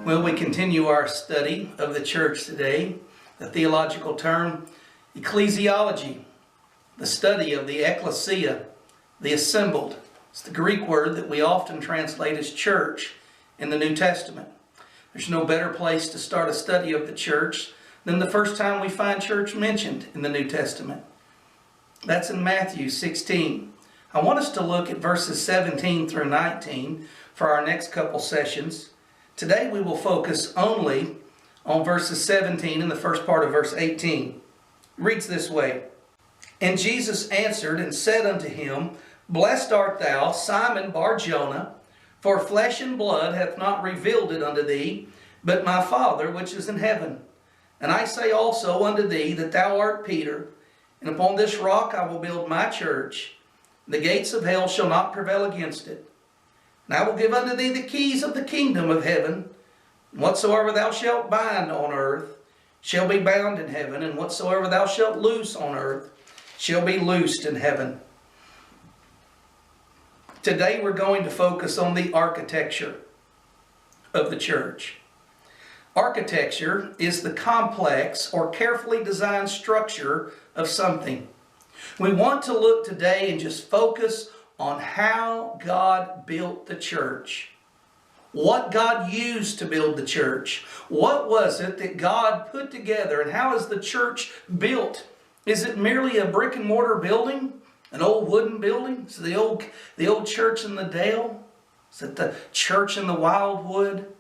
Well, we continue our study of the church today. The theological term, Ecclesiology, the study of the ecclesia, the assembled. It's the Greek word that we often translate as church in the New Testament. There's no better place to start a study of the church than the first time we find church mentioned in the New Testament. That's in Matthew 16. I want us to look at verses 17 through 19 for our next couple sessions. Today we will focus only on verses 17 and the first part of verse 18. It reads this way, "And Jesus answered and said unto him, Blessed art thou, Simon Bar-Jonah, for flesh and blood hath not revealed it unto thee, but my Father which is in heaven. And I say also unto thee that thou art Peter, and upon this rock I will build my church. The gates of hell shall not prevail against it. And I will give unto thee the keys of the kingdom of heaven. And whatsoever thou shalt bind on earth shall be bound in heaven, and whatsoever thou shalt loose on earth shall be loosed in heaven." Today we're going to focus on the architecture of the church. Architecture is the complex or carefully designed structure of something. We want to look today and just focus on how God built the church. What God used to build the church. What was it that God put together, and how is the church built? Is it merely a brick and mortar building? An old wooden building? Is it the old church in the Dale? Is it the church in the Wildwood?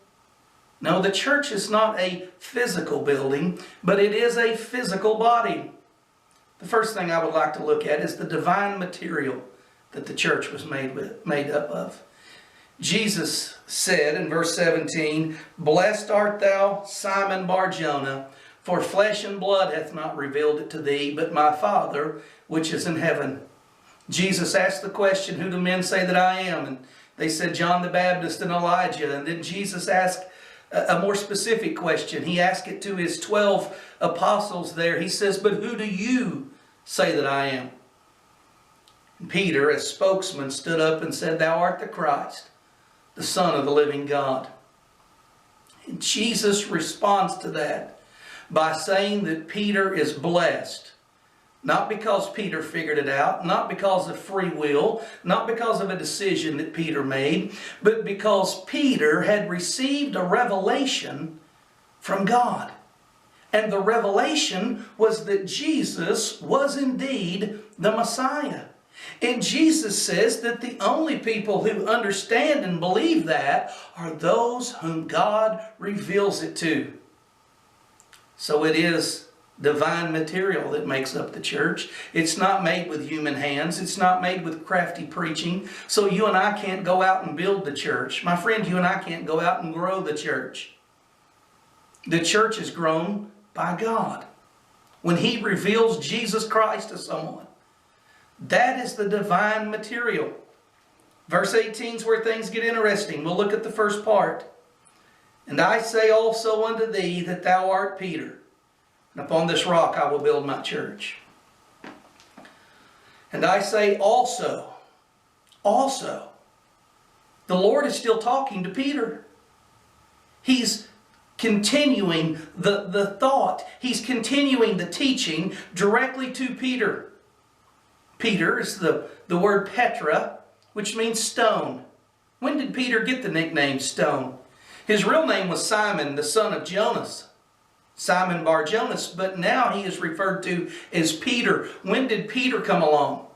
No, the church is not a physical building, but it is a physical body. The first thing I would like to look at is the divine material that the church was made up of. Jesus said in verse 17, "Blessed art thou, Simon Bar-Jonah, for flesh and blood hath not revealed it to thee, but my Father which is in heaven." Jesus asked the question, "Who do men say that I am?" And they said, "John the Baptist and Elijah." And then Jesus asked a more specific question. He asked it to his 12 apostles there. He says, "But who do you say that I am?" And Peter, as spokesman, stood up and said, "Thou art the Christ, the Son of the living God." And Jesus responds to that by saying that Peter is blessed. Not because Peter figured it out, not because of free will, not because of a decision that Peter made, but because Peter had received a revelation from God. And the revelation was that Jesus was indeed the Messiah. And Jesus says that the only people who understand and believe that are those whom God reveals it to. So it is divine material that makes up the church. It's not made with human hands. It's not made with crafty preaching. So you and I can't go out and build the church. My friend, you and I can't go out and grow the church. The church is grown by God. When He reveals Jesus Christ to someone, that is the divine material. Verse 18 is where things get interesting. We'll look at the first part. "And I say also unto thee that thou art Peter, and upon this rock I will build my church." And I say also. The Lord is still talking to Peter. He's continuing the thought. He's continuing the teaching directly to Peter. Peter is the word Petra, which means stone. When did Peter get the nickname stone? His real name was Simon, the son of Jonas. Simon Bar-Jonas, but now he is referred to as Peter. When did Peter come along?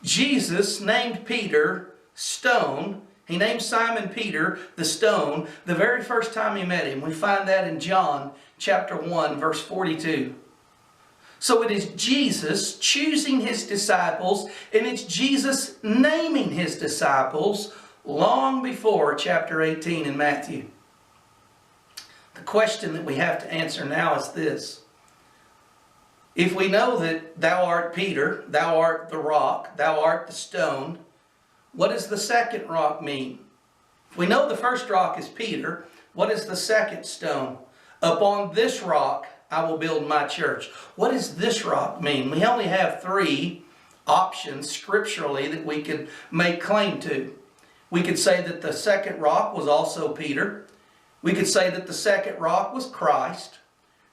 Jesus named Peter stone. He named Simon Peter the stone the very first time he met him. We find that in John chapter 1, verse 42. So it is Jesus choosing His disciples, and it's Jesus naming His disciples long before chapter 18 in Matthew. The question that we have to answer now is this. If we know that thou art Peter, thou art the rock, thou art the stone, what does the second rock mean? If we know the first rock is Peter, what is the second stone? Upon this rock I will build my church. What does this rock mean? We only have 3 options scripturally that we could make claim to. We could say that the second rock was also Peter. We could say that the second rock was Christ.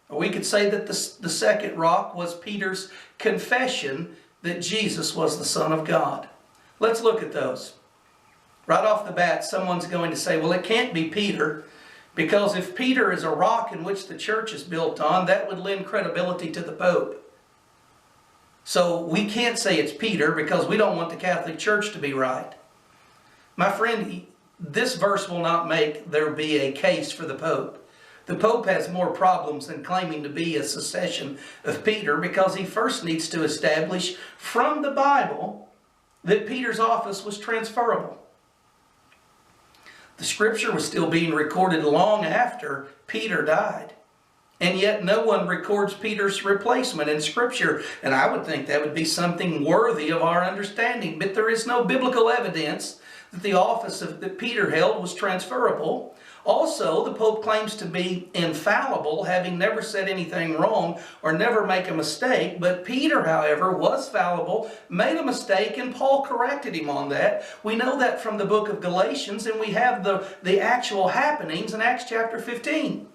Or we could say that the second rock was Peter's confession that Jesus was the Son of God. Let's look at those. Right off the bat, someone's going to say, well, it can't be Peter, because if Peter is a rock in which the church is built on, that would lend credibility to the Pope. So we can't say it's Peter because we don't want the Catholic Church to be right. My friend, this verse will not make there be a case for the Pope. The Pope has more problems than claiming to be a succession of Peter, because he first needs to establish from the Bible that Peter's office was transferable. The Scripture was still being recorded long after Peter died. And yet no one records Peter's replacement in Scripture. And I would think that would be something worthy of our understanding. But there is no biblical evidence that the office that Peter held was transferable. Also, the Pope claims to be infallible, having never said anything wrong or never make a mistake. But Peter, however, was fallible, made a mistake, and Paul corrected him on that. We know that from the book of Galatians, and we have the actual happenings in Acts chapter 15.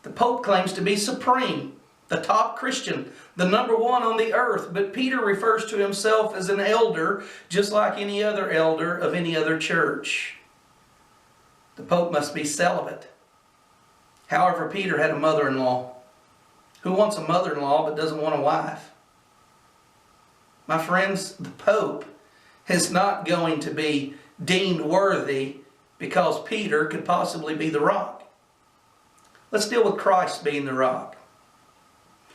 The Pope claims to be supreme, the top Christian, the number one on the earth. But Peter refers to himself as an elder, just like any other elder of any other church. The Pope must be celibate. However, Peter had a mother-in-law. Who wants a mother-in-law but doesn't want a wife? My friends, the Pope is not going to be deemed worthy because Peter could possibly be the rock. Let's deal with Christ being the rock.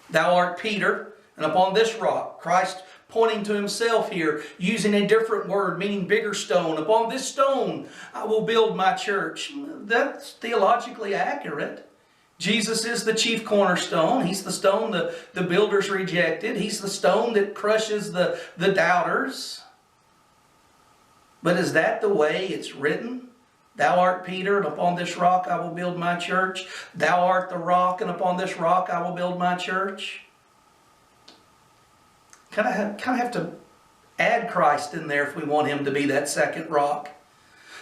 Thou art Peter, and upon this rock, Christ pointing to himself here, using a different word, meaning bigger stone. Upon this stone I will build my church. That's theologically accurate. Jesus is the chief cornerstone. He's the stone the builders rejected. He's the stone that crushes the doubters. But is that the way it's written? Thou art Peter, and upon this rock I will build my church. Thou art the rock, and upon this rock I will build my church. Kind of have to add Christ in there if we want him to be that second rock.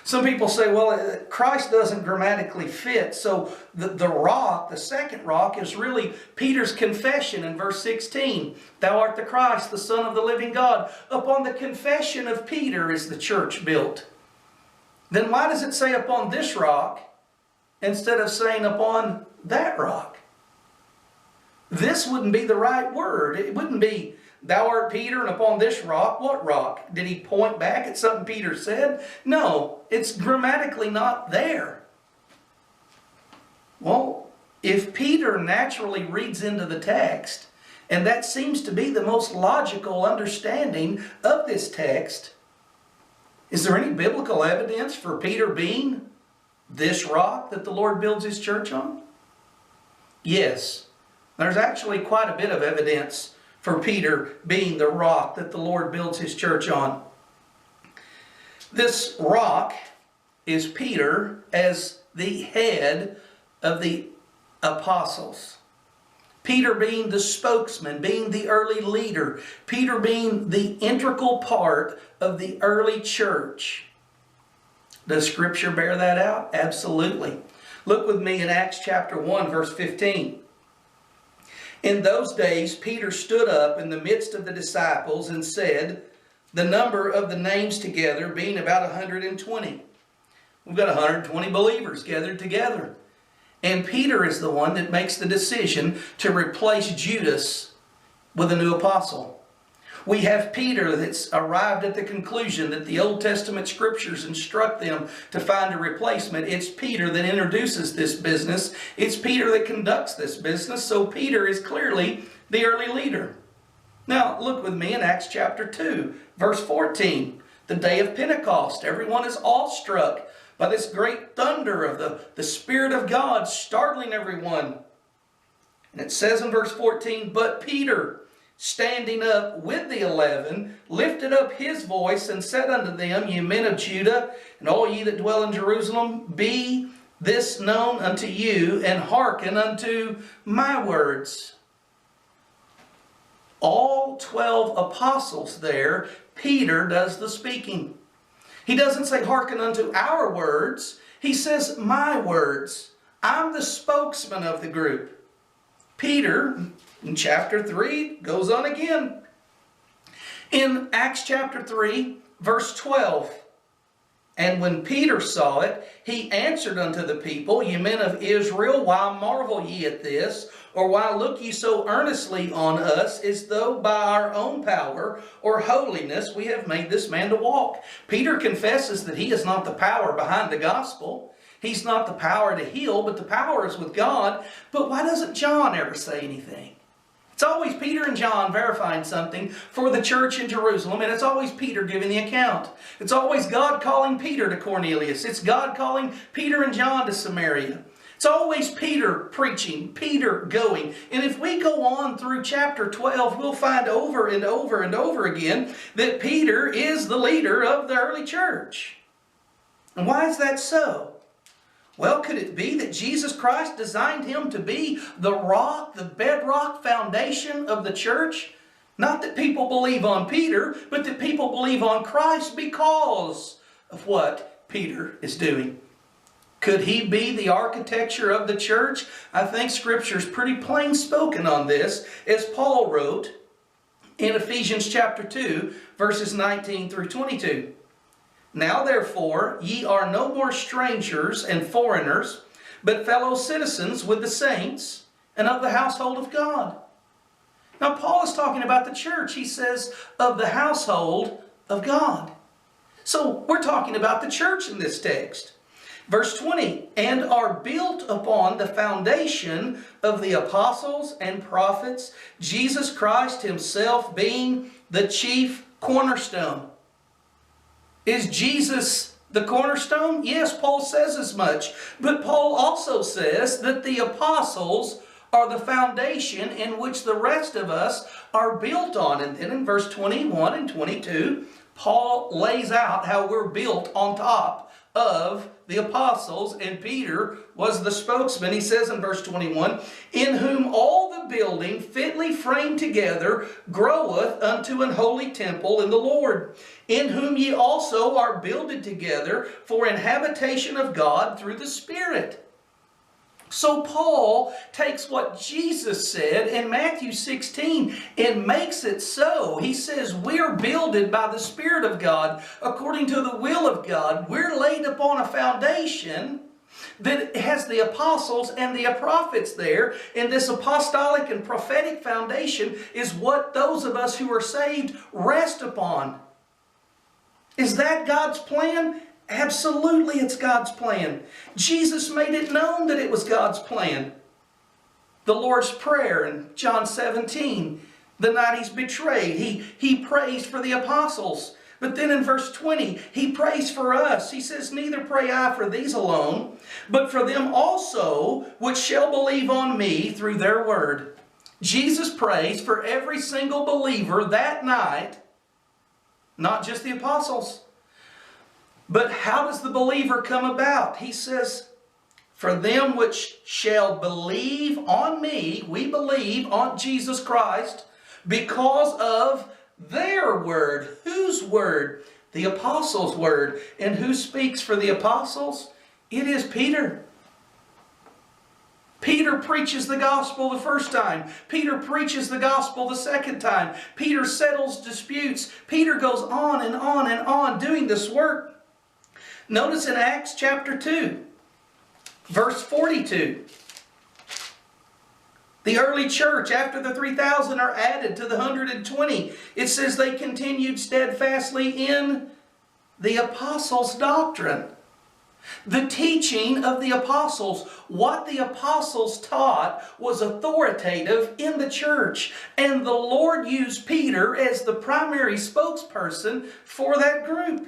Some people say, well, Christ doesn't grammatically fit. So the rock, the second rock, is really Peter's confession in verse 16. Thou art the Christ, the Son of the living God. Upon the confession of Peter is the church built. Then why does it say upon this rock instead of saying upon that rock? This wouldn't be the right word. It wouldn't be, thou art Peter, and upon this rock. What rock? Did he point back at something Peter said? No, it's grammatically not there. Well, if Peter naturally reads into the text, and that seems to be the most logical understanding of this text, is there any biblical evidence for Peter being this rock that the Lord builds his church on? Yes, there's actually quite a bit of evidence for Peter being the rock that the Lord builds his church on. This rock is Peter as the head of the apostles. Peter being the spokesman, being the early leader. Peter being the integral part of the early church. Does Scripture bear that out? Absolutely. Look with me in Acts chapter 1, verse 15. In those days, Peter stood up in the midst of the disciples and said, the number of the names together being about 120. We've got 120 believers gathered together. And Peter is the one that makes the decision to replace Judas with a new apostle. We have Peter that's arrived at the conclusion that the Old Testament scriptures instruct them to find a replacement. It's Peter that introduces this business. It's Peter that conducts this business. So Peter is clearly the early leader. Now look with me in Acts chapter 2, verse 14. The day of Pentecost. Everyone is awestruck by this great thunder of the Spirit of God startling everyone. And it says in verse 14, but Peter, standing up with the 11, lifted up his voice and said unto them, ye men of Judah, and all ye that dwell in Jerusalem, be this known unto you, and hearken unto my words. All 12 apostles there, Peter does the speaking. He doesn't say hearken unto our words. He says, my words. I'm the spokesman of the group. Peter, in chapter 3, goes on again. In Acts chapter 3, verse 12, and when Peter saw it, he answered unto the people, Ye men of Israel, why marvel ye at this? Or why look ye so earnestly on us, as though by our own power or holiness we have made this man to walk? Peter confesses that he is not the power behind the gospel. He's not the power to heal, but the power is with God. But why doesn't John ever say anything? It's always Peter and John verifying something for the church in Jerusalem, and it's always Peter giving the account. It's always God calling Peter to Cornelius. It's God calling Peter and John to Samaria. It's always Peter preaching, Peter going. And if we go on through chapter 12, we'll find over and over and over again that Peter is the leader of the early church. And why is that so? Well, could it be that Jesus Christ designed him to be the rock, the bedrock foundation of the church? Not that people believe on Peter, but that people believe on Christ because of what Peter is doing. Could he be the architecture of the church? I think Scripture is pretty plain spoken on this, as Paul wrote in Ephesians chapter 2, verses 19 through 22. Now therefore ye are no more strangers and foreigners, but fellow citizens with the saints and of the household of God. Now Paul is talking about the church. He says of the household of God. So we're talking about the church in this text. Verse 20, and are built upon the foundation of the apostles and prophets, Jesus Christ himself being the chief cornerstone. Is Jesus the cornerstone? Yes, Paul says as much. But Paul also says that the apostles are the foundation in which the rest of us are built on. And then in verse 21 and 22, Paul lays out how we're built on top of the apostles, and Peter was the spokesman. He says in verse 21, in whom all the building fitly framed together groweth unto an holy temple in the Lord, in whom ye also are builded together for an habitation of God through the Spirit. So Paul takes what Jesus said in Matthew 16 and makes it so. He says we're builded by the Spirit of God according to the will of God. We're laid upon a foundation that has the apostles and the prophets there. And this apostolic and prophetic foundation is what those of us who are saved rest upon. Is that God's plan? Absolutely, it's God's plan. Jesus made it known that it was God's plan. The Lord's Prayer in John 17, the night he's betrayed, he prays for the apostles. But then in verse 20, he prays for us. He says, neither pray I for these alone, but for them also which shall believe on me through their word. Jesus prays for every single believer that night, not just the apostles. But how does the believer come about? He says, for them which shall believe on me, we believe on Jesus Christ, because of their word. Whose word? The apostles' word. And who speaks for the apostles? It is Peter. Peter preaches the gospel the first time. Peter preaches the gospel the second time. Peter settles disputes. Peter goes on and on and on doing this work. Notice in Acts chapter 2, verse 42. The early church, after the 3,000 are added to the 120, it says they continued steadfastly in the apostles' doctrine. The teaching of the apostles. What the apostles taught was authoritative in the church. And the Lord used Peter as the primary spokesperson for that group.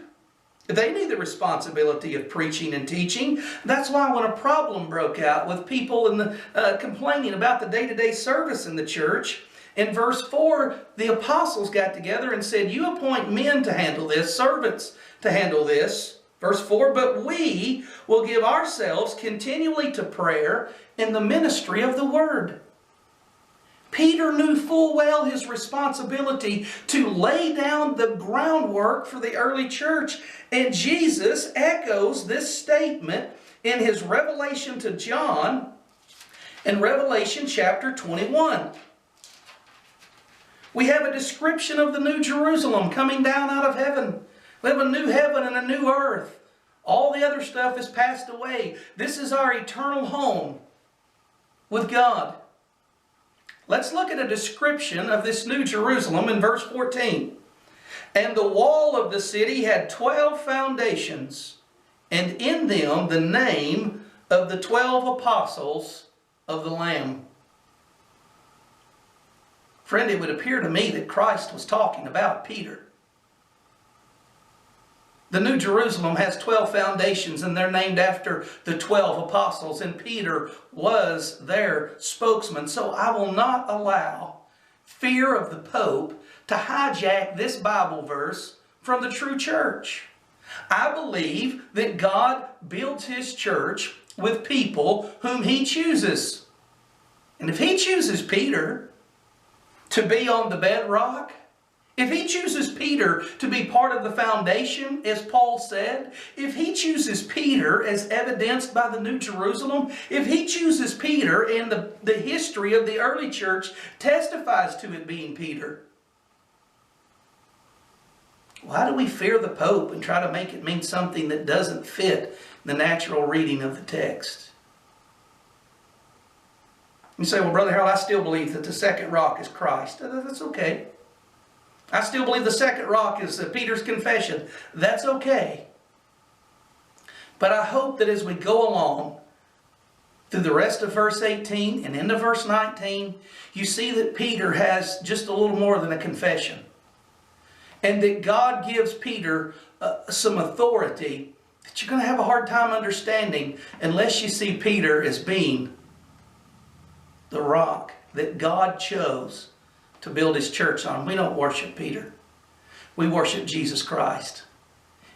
They knew the responsibility of preaching and teaching. That's why when a problem broke out with people complaining about the day-to-day service in the church, in verse 4, the apostles got together and said, you appoint men to handle this, servants to handle this. Verse 4, but we will give ourselves continually to prayer in the ministry of the word. Peter knew full well his responsibility to lay down the groundwork for the early church. And Jesus echoes this statement in his revelation to John in Revelation chapter 21. We have a description of the New Jerusalem coming down out of heaven. We have a new heaven and a new earth. All the other stuff has passed away. This is our eternal home with God. Let's look at a description of this New Jerusalem in verse 14. And the wall of the city had 12 foundations, and in them the name of the 12 apostles of the Lamb. Friend, it would appear to me that Christ was talking about Peter. The New Jerusalem has 12 foundations, and they're named after the 12 apostles, and Peter was their spokesman. So I will not allow fear of the Pope to hijack this Bible verse from the true church. I believe that God builds His church with people whom He chooses. And if He chooses Peter to be on the bedrock, if He chooses Peter to be part of the foundation, as Paul said, if He chooses Peter as evidenced by the New Jerusalem, if He chooses Peter and the history of the early church testifies to it being Peter, why do we fear the Pope and try to make it mean something that doesn't fit the natural reading of the text? You say, well, Brother Harold, I still believe that the second rock is Christ. That's okay. I still believe the second rock is Peter's confession. That's okay. But I hope that as we go along through the rest of verse 18 and into verse 19, you see that Peter has just a little more than a confession. And that God gives Peter some authority that you're going to have a hard time understanding unless you see Peter as being the rock that God chose to build His church on. We don't worship Peter. We worship Jesus Christ.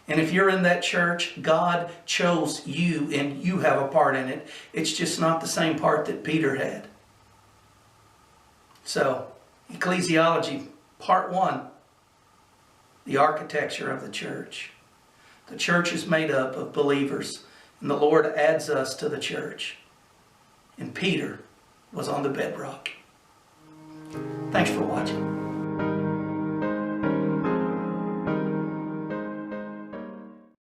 And if you're in that church, God chose you and you have a part in it. It's just not the same part that Peter had. So, Ecclesiology, part 1. The architecture of the church. The church is made up of believers, and the Lord adds us to the church. And Peter was on the bedrock. Thanks for watching.